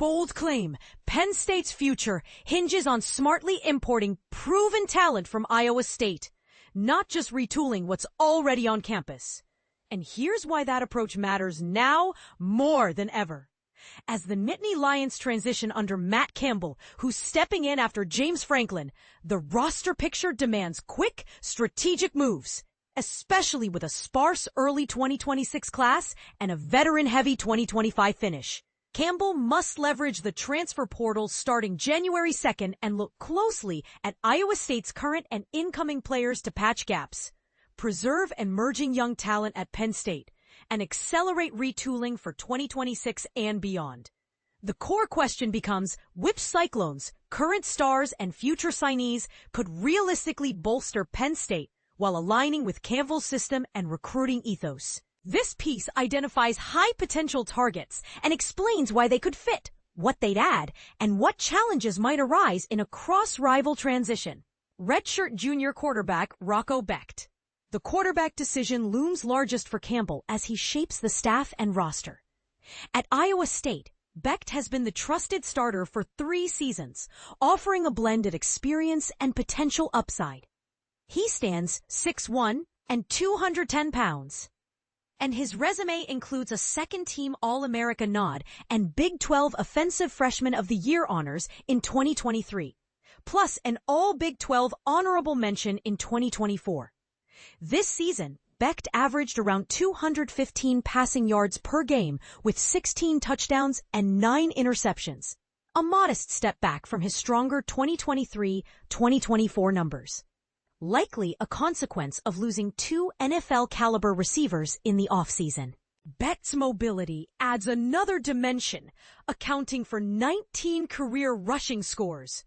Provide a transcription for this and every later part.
bold claim, Penn State's future hinges on smartly importing proven talent from Iowa State, not just retooling what's already on campus. And here's why that approach matters now more than ever. As the Nittany Lions transition under Matt Campbell, who's stepping in after James Franklin, the roster picture demands quick, strategic moves, especially with a sparse early 2026 class and a veteran-heavy 2025 finish. Campbell must leverage the transfer portal starting January 2nd and look closely at Iowa State's current and incoming players to patch gaps, preserve emerging young talent at Penn State, and accelerate retooling for 2026 and beyond. The core question becomes which Cyclones, current stars, and future signees could realistically bolster Penn State while aligning with Campbell's system and recruiting ethos. This piece identifies high potential targets and explains why they could fit, what they'd add, and what challenges might arise in a cross-rival transition. Redshirt junior quarterback Rocco Becht. The quarterback decision looms largest for Campbell as he shapes the staff and roster. At Iowa State, Becht has been the trusted starter for 3 seasons, offering a blend of experience and potential upside. He stands 6'1" and 210 pounds. And his resume includes a second-team All-America nod and Big 12 Offensive Freshman of the Year honors in 2023, plus an All-Big 12 honorable mention in 2024. This season, Becht averaged around 215 passing yards per game with 16 touchdowns and 9 interceptions, a modest step back from his stronger 2023-2024 numbers. Likely a consequence of losing 2 NFL-caliber receivers in the offseason. Becht's mobility adds another dimension, accounting for 19 career rushing scores.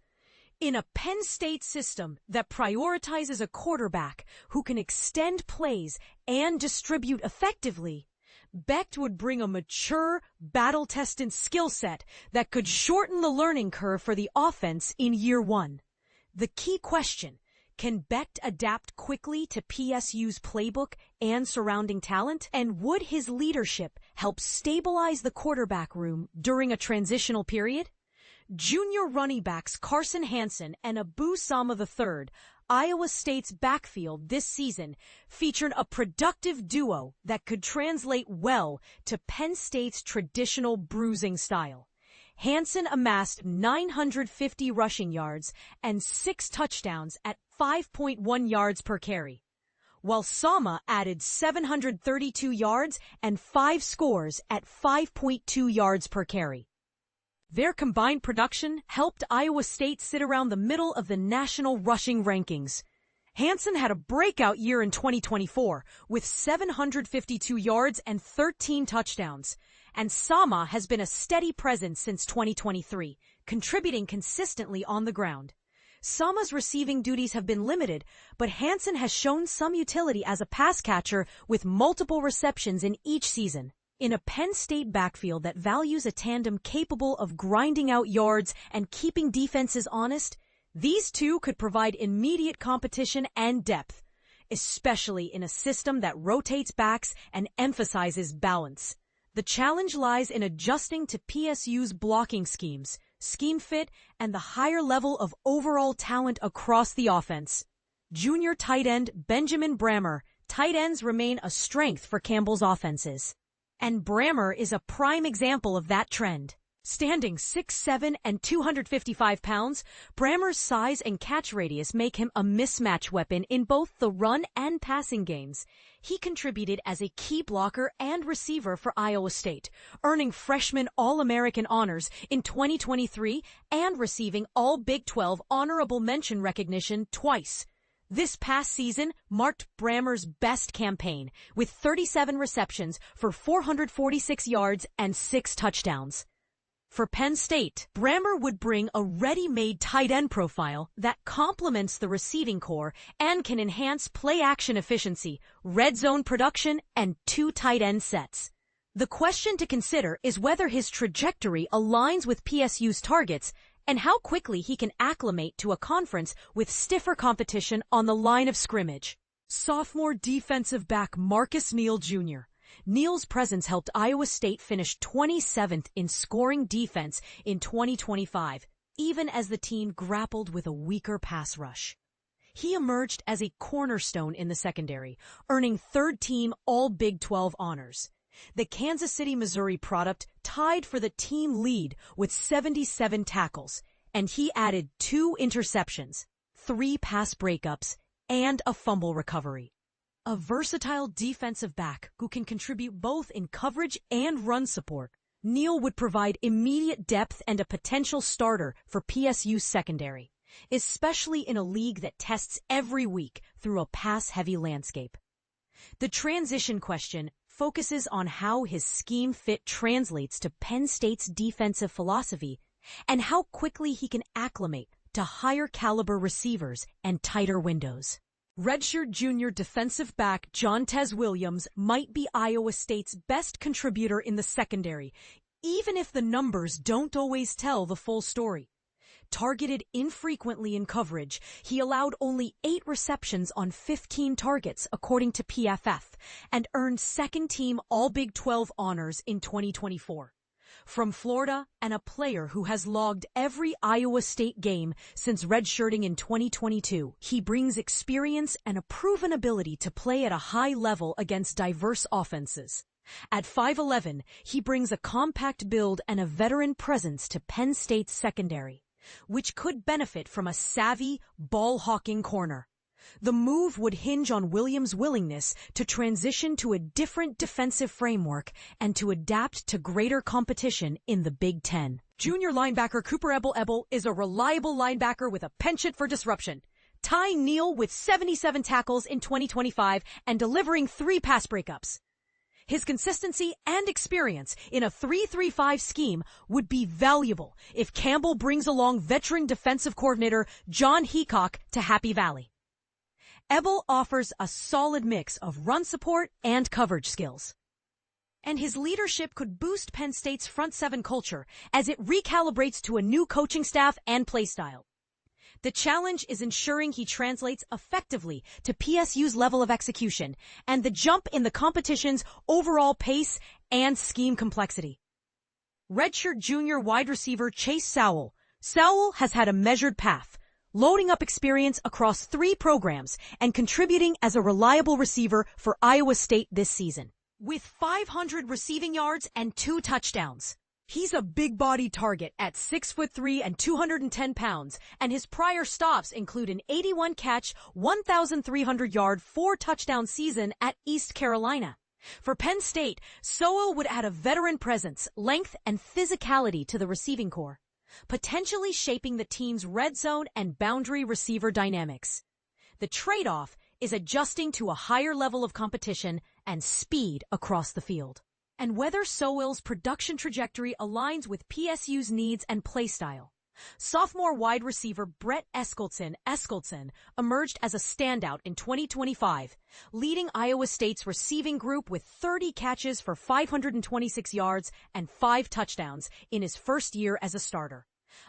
In a Penn State system that prioritizes a quarterback who can extend plays and distribute effectively, Becht would bring a mature, battle-tested skill set that could shorten the learning curve for the offense in year 1. The key question: can Becht adapt quickly to PSU's playbook and surrounding talent? And would his leadership help stabilize the quarterback room during a transitional period? Junior running backs Carson Hansen and Abu Sama III, Iowa State's backfield this season, featured a productive duo that could translate well to Penn State's traditional bruising style. Hansen amassed 950 rushing yards and 6 touchdowns at 5.1 yards per carry, while Sama added 732 yards and 5 scores at 5.2 yards per carry. Their combined production helped Iowa State sit around the middle of the national rushing rankings. Hansen had a breakout year in 2024 with 752 yards and 13 touchdowns, and Sama has been a steady presence since 2023, contributing consistently on the ground. Sama's receiving duties have been limited, but Hansen has shown some utility as a pass catcher with multiple receptions in each season. In a Penn State backfield that values a tandem capable of grinding out yards and keeping defenses honest, these two could provide immediate competition and depth, especially in a system that rotates backs and emphasizes balance. The challenge lies in adjusting to PSU's blocking schemes, scheme fit, and the higher level of overall talent across the offense. Junior tight end Benjamin Brammer. Tight ends remain a strength for Campbell's offenses, and Brammer is a prime example of that trend. Standing 6'7" and 255 pounds, Brammer's size and catch radius make him a mismatch weapon in both the run and passing games. He contributed as a key blocker and receiver for Iowa State, earning freshman All-American honors in 2023 and receiving all Big 12 honorable mention recognition twice. This past season marked Brammer's best campaign, with 37 receptions for 446 yards and 6 touchdowns. For Penn State, Brammer would bring a ready-made tight end profile that complements the receiving core and can enhance play-action efficiency, red zone production, and 2 tight end sets. The question to consider is whether his trajectory aligns with PSU's targets and how quickly he can acclimate to a conference with stiffer competition on the line of scrimmage. Sophomore defensive back Marcus Neal Jr. Neal's presence helped Iowa State finish 27th in scoring defense in 2025, even as the team grappled with a weaker pass rush. He emerged as a cornerstone in the secondary, earning third-team All-Big 12 honors. The Kansas City, Missouri product tied for the team lead with 77 tackles, and he added 2 interceptions, 3 pass breakups, and a fumble recovery. A versatile defensive back who can contribute both in coverage and run support, Neal would provide immediate depth and a potential starter for PSU's secondary, especially in a league that tests every week through a pass-heavy landscape. The transition question focuses on how his scheme fit translates to Penn State's defensive philosophy and how quickly he can acclimate to higher-caliber receivers and tighter windows. Redshirt junior defensive back Jontez Williams might be Iowa State's best contributor in the secondary, even if the numbers don't always tell the full story. Targeted infrequently in coverage, he allowed only 8 receptions on 15 targets, according to PFF, and earned second-team All-Big 12 honors in 2024. From Florida, and a player who has logged every Iowa State game since redshirting in 2022, he brings experience and a proven ability to play at a high level against diverse offenses. At 5'11", he brings a compact build and a veteran presence to Penn State's secondary, which could benefit from a savvy, ball-hawking corner. The move would hinge on Williams' willingness to transition to a different defensive framework and to adapt to greater competition in the Big Ten. Junior linebacker Cooper Ebel is a reliable linebacker with a penchant for disruption, tying Neal with 77 tackles in 2025 and delivering 3 pass breakups. His consistency and experience in a 3-3-5 scheme would be valuable if Campbell brings along veteran defensive coordinator John Heacock to Happy Valley. Ebel offers a solid mix of run support and coverage skills. And his leadership could boost Penn State's front seven culture as it recalibrates to a new coaching staff and play style. The challenge is ensuring he translates effectively to PSU's level of execution and the jump in the competition's overall pace and scheme complexity. Redshirt junior wide receiver Chase Sowell. Sowell has had a measured path, loading up experience across 3 programs and contributing as a reliable receiver for Iowa State this season. With 500 receiving yards and 2 touchdowns. He's a big-body target at 6'3" and 210 pounds, and his prior stops include an 81-catch, 1,300-yard, 4-touchdown season at East Carolina. For Penn State, Sowell would add a veteran presence, length, and physicality to the receiving corps, potentially shaping the team's red zone and boundary receiver dynamics. The trade-off is adjusting to a higher level of competition and speed across the field. And whether Sowell's production trajectory aligns with PSU's needs and play style. Sophomore wide receiver Brett Eskildsen emerged as a standout in 2025, leading Iowa State's receiving group with 30 catches for 526 yards and 5 touchdowns in his first year as a starter.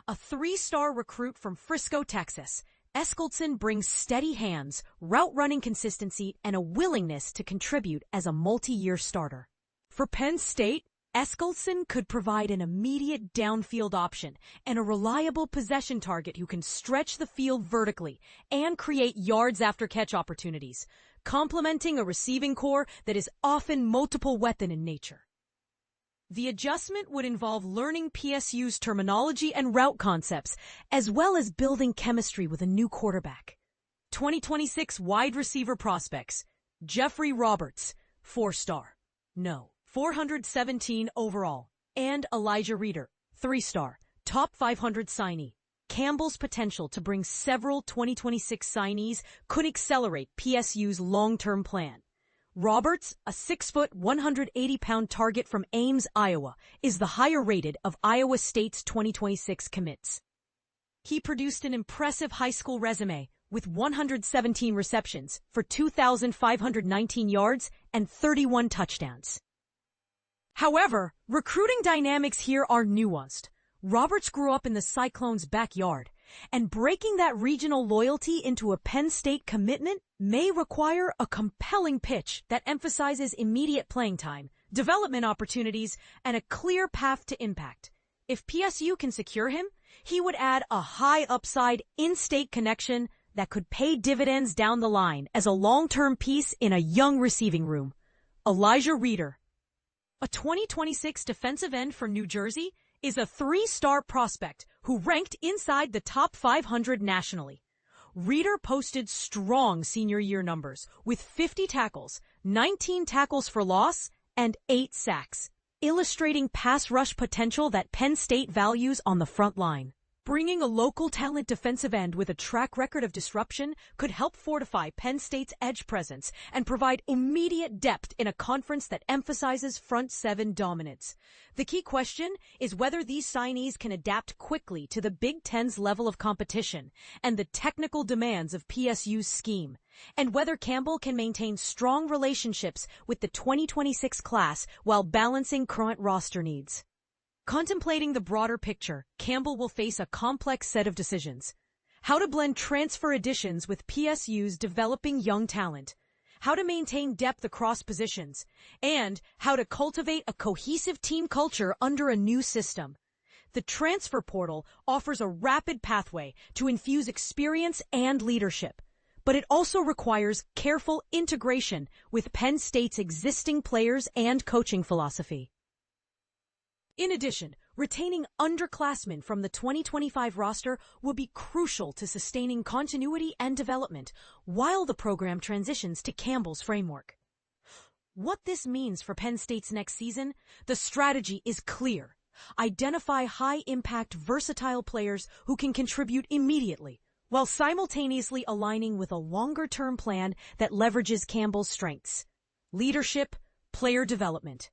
A 3-star recruit from Frisco, Texas, Eskildsen brings steady hands, route-running consistency, and a willingness to contribute as a multi-year starter. For Penn State, Eskildsen could provide an immediate downfield option and a reliable possession target who can stretch the field vertically and create yards after catch opportunities, complementing a receiving corps that is often multiple weapon in nature. The adjustment would involve learning PSU's terminology and route concepts, as well as building chemistry with a new quarterback. 2026 wide receiver prospects: Jeffrey Roberts, 4-star. No. 417 overall, and Elijah Reeder, 3-star, top 500 signee. Campbell's potential to bring several 2026 signees could accelerate PSU's long-term plan. Roberts, a 6-foot, 180-pound target from Ames, Iowa, is the higher-rated of Iowa State's 2026 commits. He produced an impressive high school resume with 117 receptions for 2,519 yards and 31 touchdowns. However, recruiting dynamics here are nuanced. Roberts grew up in the Cyclones' backyard, And breaking that regional loyalty into a Penn State commitment may require a compelling pitch that emphasizes immediate playing time, development opportunities, and a clear path to impact. If PSU can secure him, he would add a high upside in-state connection that could pay dividends down the line as a long-term piece in a young receiving room. Elijah Reeder, a 2026 defensive end for New Jersey, is a 3-star prospect who ranked inside the top 500 nationally. Reeder posted strong senior year numbers with 50 tackles, 19 tackles for loss, and 8 sacks, illustrating pass rush potential that Penn State values on the front line. Bringing a local talent defensive end with a track record of disruption could help fortify Penn State's edge presence and provide immediate depth in a conference that emphasizes front seven dominance. The key question is whether these signees can adapt quickly to the Big Ten's level of competition and the technical demands of PSU's scheme, and whether Campbell can maintain strong relationships with the 2026 class while balancing current roster needs. Contemplating the broader picture, Campbell will face a complex set of decisions. How to blend transfer additions with PSU's developing young talent, how to maintain depth across positions, and how to cultivate a cohesive team culture under a new system. The transfer portal offers a rapid pathway to infuse experience and leadership, but it also requires careful integration with Penn State's existing players and coaching philosophy. In addition, retaining underclassmen from the 2025 roster will be crucial to sustaining continuity and development while the program transitions to Campbell's framework. What this means for Penn State's next season, the strategy is clear. Identify high-impact, versatile players who can contribute immediately, while simultaneously aligning with a longer-term plan that leverages Campbell's strengths: leadership, player development,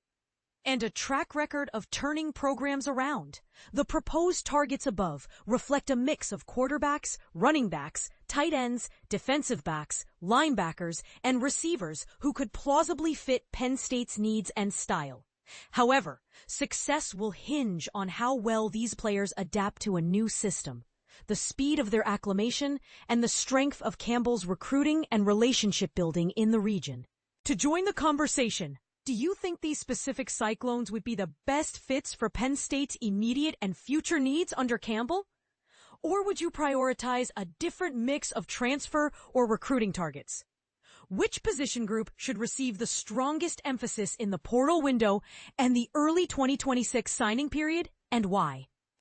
and a track record of turning programs around. The proposed targets above reflect a mix of quarterbacks, running backs, tight ends, defensive backs, linebackers, and receivers who could plausibly fit Penn State's needs and style. However, success will hinge on how well these players adapt to a new system, the speed of their acclimation, and the strength of Campbell's recruiting and relationship building in the region. To join the conversation, do you think these specific Cyclones would be the best fits for Penn State's immediate and future needs under Campbell? Or would you prioritize a different mix of transfer or recruiting targets? Which position group should receive the strongest emphasis in the portal window and the early 2026 signing period, and why?